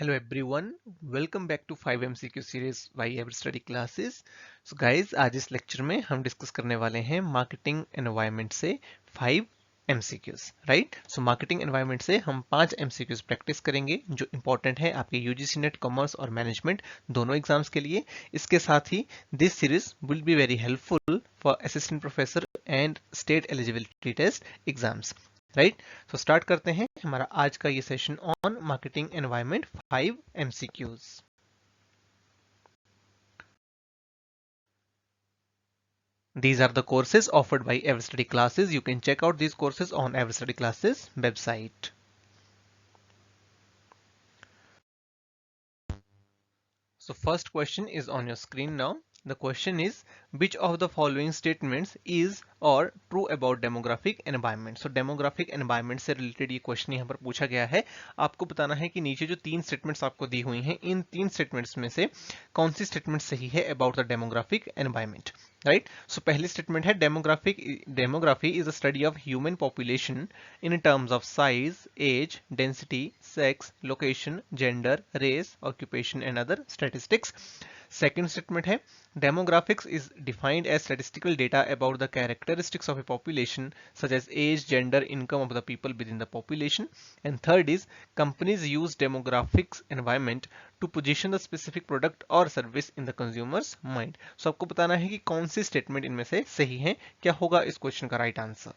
Hello everyone, welcome back to 5 MCQ series by Ever Study Classes. So guys, आज इस lecture में हम discuss करने वाले हैं मार्केटिंग एनवायरनमेंट से 5 MCQs, right? So marketing environment से हम 5 MCQs प्रैक्टिस करेंगे जो इंपॉर्टेंट है आपके यूजीसी नेट कॉमर्स और मैनेजमेंट दोनों एग्जाम्स के लिए। इसके साथ ही this series will be very helpful for assistant professor and state eligibility test exams, right? तो स्टार्ट करते हैं हमारा आज का ये session on marketing environment 5 MCQs. These are the courses offered by Everstudy Classes. You can check out these courses on Everstudy Classes website. So first question is on your screen now. The question is, which of the following statements is or true about demographic environment? So demographic environment से related ये question यहाँ पर पूछा गया है। आपको बताना है कि नीचे जो 3 statements आपको दी हुई हैं, इन 3 statements में से कौन सी statement सही है about the demographic environment, right? So पहली statement है demography is a study of human population in terms of size, age, density, sex, location, gender, race, occupation and other statistics. Second statement है demographics is defined as statistical data about the characteristics of a population such as age, gender, income of the people within the population. And third is companies use demographics environment to position the specific product or service in the consumer's mind. So आपको बताना है कि कौन सी statement इनमें से सही है, क्या होगा इस क्वेश्चन का right answer.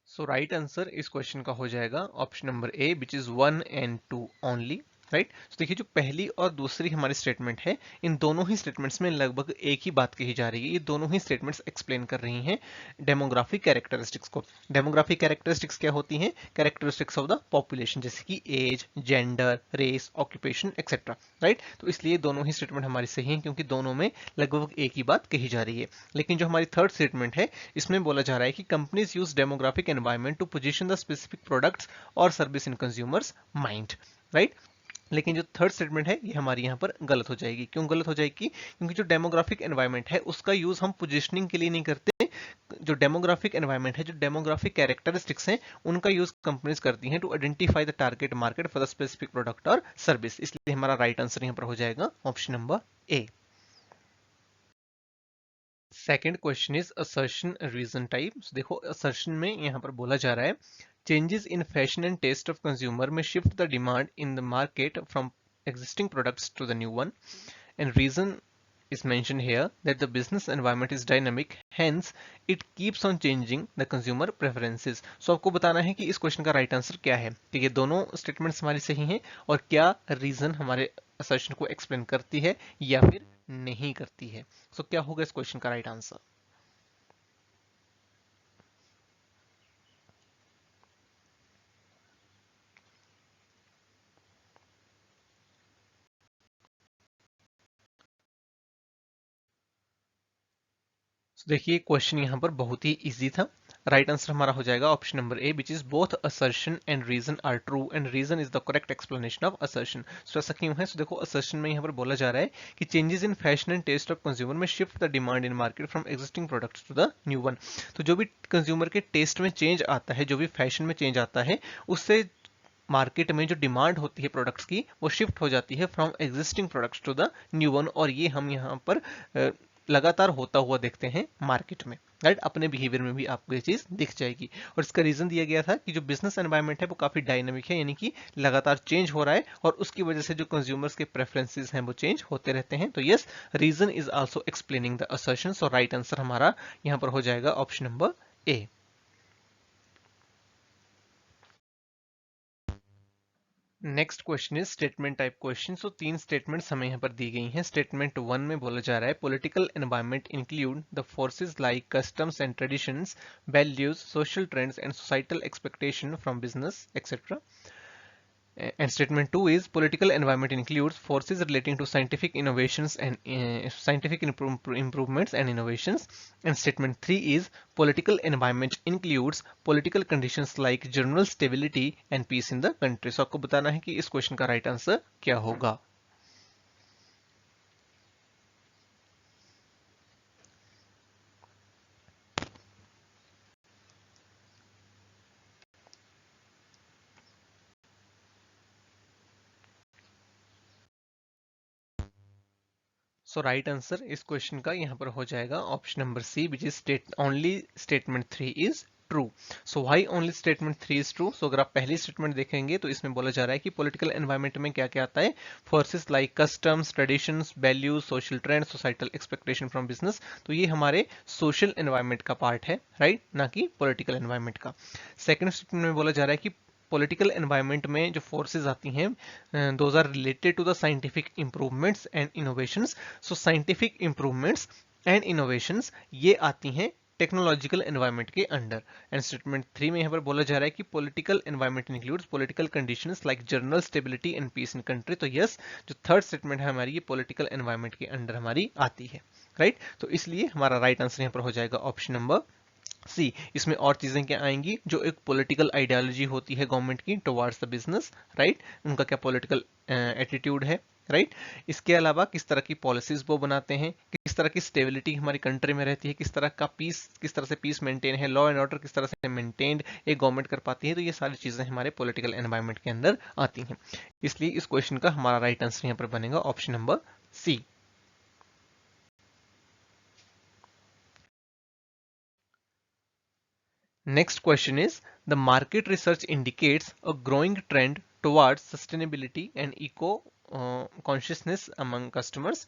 So right answer इस क्वेश्चन का हो जाएगा option number A, which is 1 and 2 only, right? तो देखिए जो पहली और दूसरी हमारी स्टेटमेंट है, इन दोनों ही स्टेटमेंट्स में लगभग एक ही बात कही जा रही है। ये दोनों ही स्टेटमेंट्स एक्सप्लेन कर रही हैं डेमोग्राफिक कैरेक्टरिस्टिक्स को। डेमोग्राफिक कैरेक्टरिस्टिक्स क्या होती हैं? कैरेक्टरिस्टिक्स ऑफ द पॉपुलेशन, जैसे कि age, gender, race, occupation etcetera, right? तो इसलिए दोनों ही स्टेटमेंट हमारी सही हैं क्योंकि दोनों में लगभग एक ही बात कही जा रही है। लेकिन जो हमारी थर्ड स्टेटमेंट है, इसमें बोला जा रहा है कि companies use demographic environment to position the specific products और service in consumers mind, right? लेकिन जो थर्ड स्टेटमेंट है ये हमारी यहाँ पर गलत हो जाएगी। क्यों गलत हो जाएगी? क्योंकि जो डेमोग्राफिक एनवायरनमेंट है उसका यूज हम पोजीशनिंग के लिए नहीं करते। जो डेमोग्राफिक एनवायरनमेंट है, जो डेमोग्राफिक कैरेक्टरिस्टिक्स हैं, उनका यूज कंपनीज करती हैं to identify the target market for the specific product और सर्विस। इसलिए हमारा राइट आंसर यहाँ पर हो जाएगा option number A. Second question is assertion reason type. देखो असर्शन में यहाँ पर बोला जा रहा है changes in fashion and taste of consumer में shift the demand in the market from existing products to the new one, and reason is mentioned here that the business environment is dynamic, hence it keeps on changing the consumer preferences. So आपको बताना है कि इस question का right answer क्या है। तो ये दोनों स्टेटमेंट्स हमारी सही हैं और क्या रीजन हमारे असर्शन को एक्सप्लेन करती है या फिर नहीं करती है। सो क्या होगा इस क्वेश्चन का राइट आंसर? देखिए क्वेश्चन यहाँ पर बहुत ही इजी था। राइट आंसर हमारा हो जाएगा option number A, which is both assertion and reason are true and reason is the correct explanation of assertion. So ऐसा क्यों है? सो देखो असर्शन में यहाँ पर बोला जा रहा है कि changes in fashion and taste of consumer में shift the demand in market from existing products to the new one. तो जो भी कंज्यूमर के टेस्ट में चेंज आता है, जो भी फैशन में चेंज आता है, उससे मार्केट में जो डिमांड होती है प्रोडक्ट्स की वो शिफ्ट हो जाती है from existing products to the new one. और ये हम यहाँ पर लगातार होता हुआ देखते हैं मार्केट में, राइट? अपने बिहेवियर में भी आपको ये चीज दिख जाएगी। और इसका रीजन दिया गया था कि जो बिजनेस एनवायरनमेंट है वो काफी डायनेमिक है, यानी कि लगातार चेंज हो रहा है और उसकी वजह से जो कंज्यूमर्स के प्रेफरेंसेस हैं वो चेंज होते रहते हैं। तो yes, reason is also explaining the assertion. So right answer हमारा यहाँ पर हो जाएगा option number A. Next question is statement type question. So 3 statements हमें यहाँ पर दी गई हैं। स्टेटमेंट 1 में बोला जा रहा है political environment include the forces like customs and traditions, values, social trends and societal expectation from business etcetera. And statement 2 is political environment includes forces relating to scientific innovations and scientific improvements and innovations. And statement 3 is political environment includes political conditions like general stability and peace in the country. So आपको बताना है कि इस question का right answer क्या होगा। So right answer इस question का यहाँ पर हो जाएगा option number C, which is only statement 3 is true. So why only statement 3 is true? So अगर आप पहली स्टेटमेंट देखेंगे तो इसमें बोला जा रहा है कि पॉलिटिकल एनवायरनमेंट में क्या क्या आता है, forces like customs, traditions, values, social trend, societal expectation from business. तो ये हमारे सोशल एनवायरनमेंट का पार्ट है, राइट, ना कि पॉलिटिकल एनवायरनमेंट का। सेकंड स्टेटमेंट में बोला जा रहा है कि पॉलिटिकल एनवायरनमेंट में जो फोर्सेस आती हैं those are related to the scientific improvements and innovations. So scientific improvements and innovations ये आती हैं टेक्नोलॉजिकल एनवायरनमेंट के अंडर। एंड स्टेटमेंट 3 में यहाँ पर बोला जा रहा है कि political environment includes political conditions like general stability and peace in country. तो यस, जो थर्ड स्टेटमेंट है हमारी, ये पॉलिटिकल एनवायरनमेंट के अंडर हमारी आती है, राइट। तो इसलिए हमारा राइट आंसर यहाँ पर हो जाएगा ऑप्शन नंबर सी। इसमें और चीजें क्या आएंगी, जो एक पॉलिटिकल आइडियोलॉजी होती है गवर्नमेंट की टुवर्ड्स द बिजनेस, राइट, उनका क्या पॉलिटिकल एटीट्यूड है, राइट। इसके अलावा किस तरह की पॉलिसीज वो बनाते हैं, किस तरह की स्टेबिलिटी हमारी कंट्री में रहती है, किस तरह का पीस, किस तरह से पीस मेंटेन है, लॉ एंड ऑर्डर किस तरह से मेंटेन्ड एक गवर्नमेंट कर पाती है। तो ये सारी चीजें हमारे पॉलिटिकल एनवायरनमेंट के अंदर आती हैं। इसलिए इस क्वेश्चन का हमारा राइट आंसर यहाँ पर बनेगा option number C. Next question is, the market research indicates a growing trend towards sustainability and eco consciousness among customers.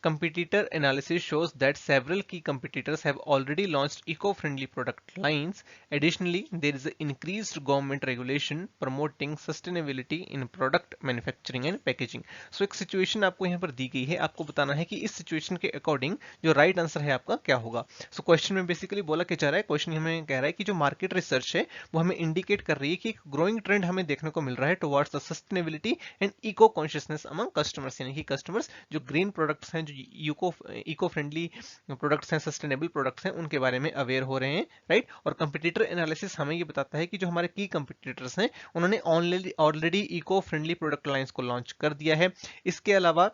Competitor analysis shows that several key competitors have already launched eco-friendly product lines. Additionally, there is increased government regulation promoting sustainability in product manufacturing and packaging. So एक situation आपको यहाँ पर दी गई है, आपको बताना है कि इस सिचुएशन के अकॉर्डिंग जो राइट आंसर है आपका क्या होगा। सो क्वेश्चन में बेसिकली बोला क्या जा रहा है, क्वेश्चन हमें कह रहा है कि जो मार्केट रिसर्च है वो हमें इंडिकेट कर रही है कि एक ग्रोइंग ट्रेंड हमें देखने को मिल रहा है towards the sustainability and eco consciousness among customers, यानी कि कस्टमर्स जो ग्रीन प्रोडक्ट्स हैं, जो इको फ्रेंडली प्रोडक्ट्स हैं, सस्टेनेबल प्रोडक्ट्स हैं, उनके बारे में अवेयर हो रहे हैं, राइट। और कंपटीटर एनालिसिस हमें ये बताता है कि जो हमारे की कंपटीटर्स हैं उन्होंने already eco friendly product lines को लॉन्च कर दिया है। इसके अलावा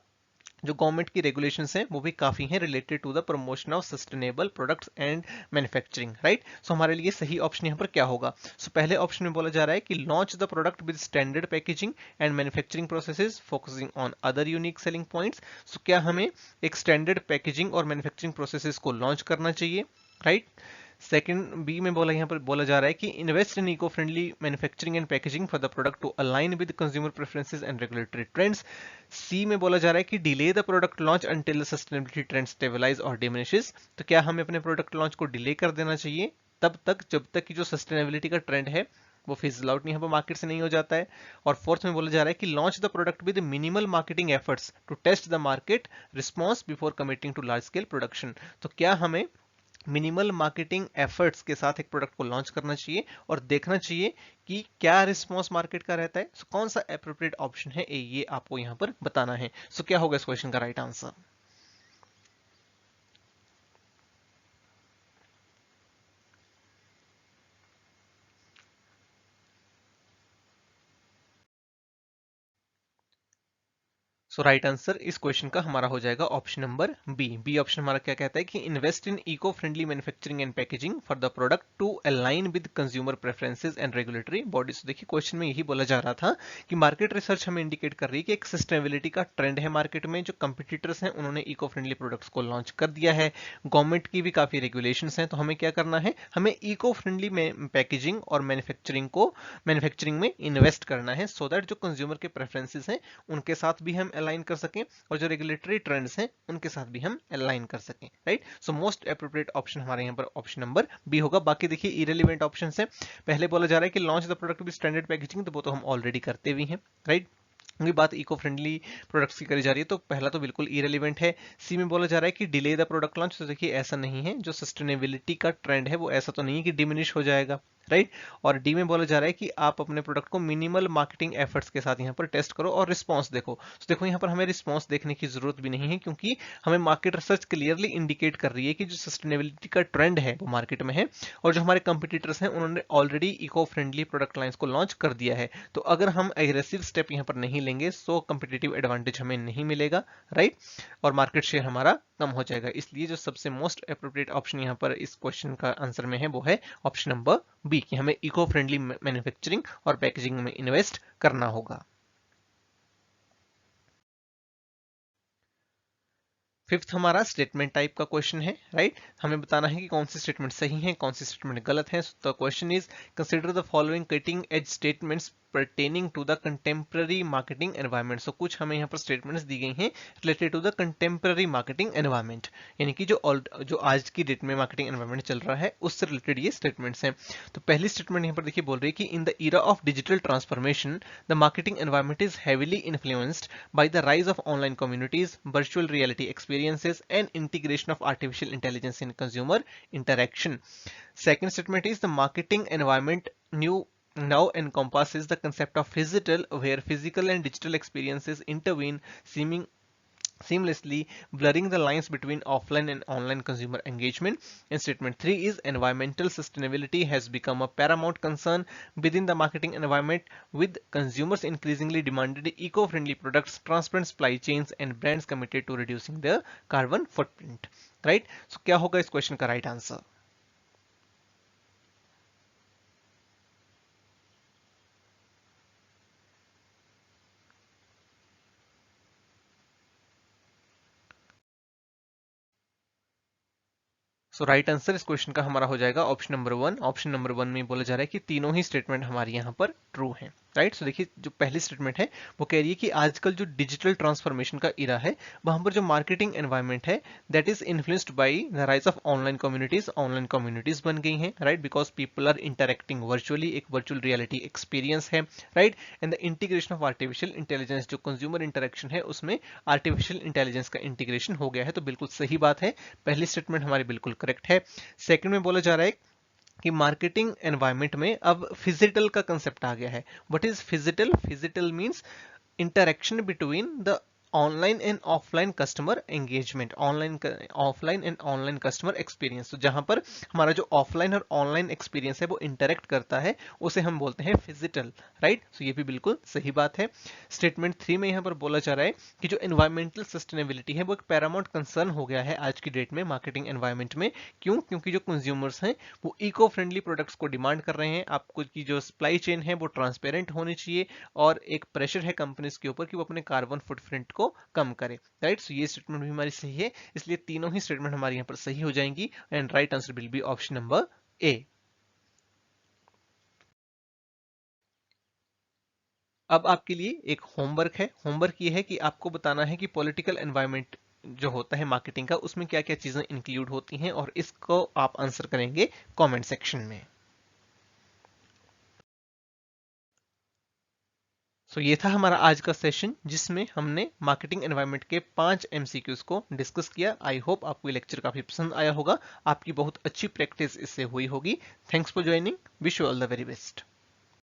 जो गवर्नमेंट की रेगुलेशंस हैं वो भी काफी हैं related to the promotion of sustainable products and manufacturing, right. So हमारे लिए सही ऑप्शन यहाँ पर क्या होगा। सो पहले ऑप्शन में बोला जा रहा है कि launch the product with standard packaging and manufacturing processes focusing on other unique selling points. So क्या हमें एक स्टैंडर्ड पैकेजिंग और मैन्युफैक्चरिंग प्रोसेसेस को लॉन्च करना चाहिए, राइट। सेकंड बी में बोला यहाँ पर बोला जा रहा है कि invest in eco friendly manufacturing and packaging for the product to align with consumer preferences and regulatory trends. C में बोला जा रहा है कि delay the product launch until the sustainability trend stabilize और डिमिनिशेस। तो क्या हमें अपने प्रोडक्ट लॉन्च को डिले कर देना चाहिए तब तक जब तक कि जो सस्टेनेबिलिटी का ट्रेंड है वो फिजल आउट यहाँ पर मार्केट से नहीं हो जाता है। और फोर्थ में बोला जा रहा है कि launch the product with minimal marketing efforts to test the market response before committing to large scale production. तो क्या हमें मिनिमल मार्केटिंग एफर्ट्स के साथ एक प्रोडक्ट को लॉन्च करना चाहिए और देखना चाहिए कि क्या रिस्पॉन्स मार्केट का रहता है। सो कौन सा एप्रोप्रिएट ऑप्शन है ये आपको यहां पर बताना है। सो क्या होगा इस क्वेश्चन का right answer. So right answer इस क्वेश्चन का हमारा हो जाएगा option number B. B option हमारा क्या कहता है कि invest in eco friendly manufacturing and packaging for the product to align with consumer preferences and regulatory bodies. देखिए क्वेश्चन में यही बोला जा रहा था कि मार्केट रिसर्च हमें इंडिकेट कर रही है कि एक सस्टेनेबिलिटी का ट्रेंड है मार्केट में, जो कंपिटिटर्स हैं उन्होंने इको फ्रेंडली प्रोडक्ट्स को लॉन्च कर दिया है, गवर्नमेंट की भी काफी रेगुलेशंस हैं। तो हमें क्या करना है, हमें इको फ्रेंडली पैकेजिंग और मैन्युफैक्चरिंग में इन्वेस्ट करना है, सो दैट जो कंज्यूमर के प्रेफरेंसेस हैं उनके साथ भी हम अलाइन कर सकें और जो रेगुलेटरी ट्रेंड्स हैं उनके साथ भी हम अलाइन कर सकें, right. So most appropriate option हमारे यहाँ पर ऑप्शन नंबर बी होगा। बाकी देखिए इरेलीवेंट ऑप्शंस हैं। पहले बोला जा रहा है कि launch the product with standard packaging, तो वो तो हम ऑलरेडी करते भी हैं, राइट। क्योंकि बात इको फ्रेंडली प्रोडक्ट्स की करी जा रही है तो पहला तो बिल्कुल इरेलीवेंट है। सी में बोला जा रहा है कि डिले द प्रोडक्ट लॉन्च, तो देखिए ऐसा नहीं है, जो सस्टेनेबिलिटी का ट्रेंड है वो ऐसा तो नहीं है कि डिमिनिश हो जाएगा, राइट। और डी में बोला जा रहा है कि आप अपने प्रोडक्ट को मिनिमल मार्केटिंग एफर्ट्स के साथ यहाँ पर टेस्ट करो और रिस्पॉन्स देखो। तो देखो यहाँ पर हमें रिस्पॉन्स देखने की जरूरत भी नहीं है, क्योंकि हमें मार्केट रिसर्च क्लियरली इंडिकेट कर रही है कि जो सस्टेनेबिलिटी का ट्रेंड है वो मार्केट में है और जो हमारे कंपिटिटर्स हैं उन्होंने already eco friendly product lines को लॉन्च कर दिया है। तो अगर हम एग्रेसिव स्टेप यहाँ पर नहीं लेंगे सो कंपिटिटिव एडवांटेज हमें नहीं मिलेगा, राइट, और मार्केट शेयर हमारा कम हो जाएगा। इसलिए जो सबसे मोस्ट एप्रोप्रिएट ऑप्शन यहाँ पर इस क्वेश्चन का आंसर में है वो है ऑप्शन नंबर बी, कि हमें इको फ्रेंडली मैन्युफैक्चरिंग और पैकेजिंग में इन्वेस्ट करना होगा। फिफ्थ हमारा स्टेटमेंट टाइप का क्वेश्चन है, राइट। हमें बताना है कि कौन सी स्टेटमेंट सही है, कौन सी स्टेटमेंट गलत है। The question is consider the following cutting edge statements pertaining to the contemporary marketing environment। So कुछ हमें यहाँ पर स्टेटमेंट्स दी गई हैं related to the contemporary marketing environment, यानी कि जो आज की डेट में मार्केटिंग एनवायरनमेंट चल रहा है उससे रिलेटेड ये स्टेटमेंट्स हैं। तो पहली स्टेटमेंट यहाँ पर देखिए बोल रही है कि in the era of digital transformation the marketing environment is heavily influenced by the rise of online communities, virtual reality experiences and integration of artificial intelligence in consumer interaction। Second statement is the marketing environment new now encompasses the concept of phygital, where physical and digital experiences intervene, seamlessly blurring the lines between offline and online consumer engagement. And statement 3 is environmental sustainability has become a paramount concern within the marketing environment, with consumers increasingly demanding eco-friendly products, transparent supply chains and brands committed to reducing their carbon footprint। right? So क्या होगा इस question का right answer? So right answer इस question का हमारा हो जाएगा option number 1। Option number 1 में बोला जा रहा है कि तीनों ही स्टेटमेंट हमारी यहाँ पर ट्रू हैं, राइट। सो देखिए जो पहली स्टेटमेंट है वो कह रही है कि आजकल जो डिजिटल ट्रांसफॉर्मेशन का इरा है वहां पर जो मार्केटिंग एनवायरनमेंट है that is influenced by the rise of online communities बन गई हैं, right, because people are interacting virtually, एक वर्चुअल रियलिटी एक्सपीरियंस है, right. And the integration of artificial intelligence, जो कंज्यूमर इंटरेक्शन है उसमें आर्टिफिशियल इंटेलिजेंस का इंटीग्रेशन हो गया है। तो बिल्कुल सही बात है, पहली स्टेटमेंट हमारी बिल्कुल करेक्ट है। सेकंड में बोला जा रहा है कि मार्केटिंग एनवायरनमेंट में अब फिजिटल का कंसेप्ट आ गया है। What is phygital? Phygital means interaction between the online and offline customer engagement, offline and online customer experience. तो जहां पर हमारा जो ऑफलाइन और ऑनलाइन एक्सपीरियंस है वो इंटरेक्ट करता है उसे हम बोलते हैं फिजिटल, राइट। सो ये भी बिल्कुल सही बात है। स्टेटमेंट 3 में यहां पर बोला जा रहा है कि जो एनवायरमेंटल सस्टेनेबिलिटी है वो एक पैरामाउंट कंसर्न हो गया है आज की डेट में मार्केटिंग एनवायरमेंट में। क्यों? क्योंकि जो कंज्यूमर्स हैं वो इको फ्रेंडली प्रोडक्ट्स को डिमांड कर रहे हैं। आपको की जो सप्लाई चेन है वो ट्रांसपेरेंट होनी चाहिए और एक प्रेशर है कंपनीज के ऊपर कि वो अपने कार्बन फुटप्रिंट को कम करे, राइट। सो ये स्टेटमेंट भी हमारी सही है, इसलिए तीनों ही स्टेटमेंट हमारी यहाँ पर सही हो जाएंगी and right answer will be option number ए। अब आपके लिए एक होमवर्क है। होमवर्क ये है कि आपको बताना है कि पॉलिटिकल एनवायरनमेंट जो होता है मार्केटिंग का उसमें क्या क्या चीजें इंक्लूड होती हैं और इसको आप आंसर करेंगे कमेंट सेक्शन में। सो ये था हमारा आज का सेशन जिसमें हमने मार्केटिंग एनवायरनमेंट के 5 एमसीक्यूज को डिस्कस किया। आई होप आपको ये लेक्चर काफी पसंद आया होगा, आपकी बहुत अच्छी प्रैक्टिस इससे हुई होगी। Thanks for joining, wish you all the very best.